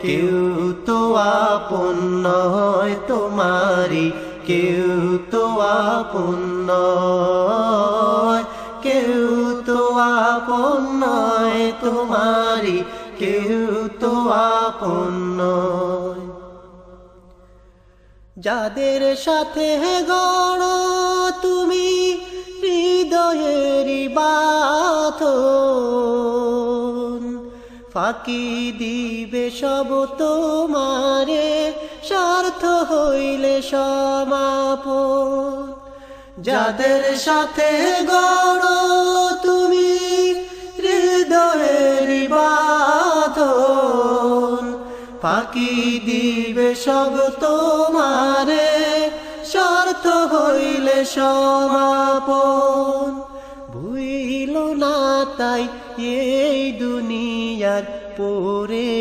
কেউ তো আপন নয় তোমারি, কেউ তো আপন নয়, কেউ তো আপন নয় তোমারি, কেউ তো আপন নয়। যাদের সাথে গড় তুমি হৃদয়েরই বাঁধন, ফাঁকি দিবে সব তোমারে স্বার্থ হইলে সমাপন। যাদের সাথে গড় তুমি হৃদয়েরই বাঁধন, ফাঁকি দিবে সব তোমারে স্বার্থ হইলে সমাপন। ভুইল না তাই এই দুনিয়ার পরে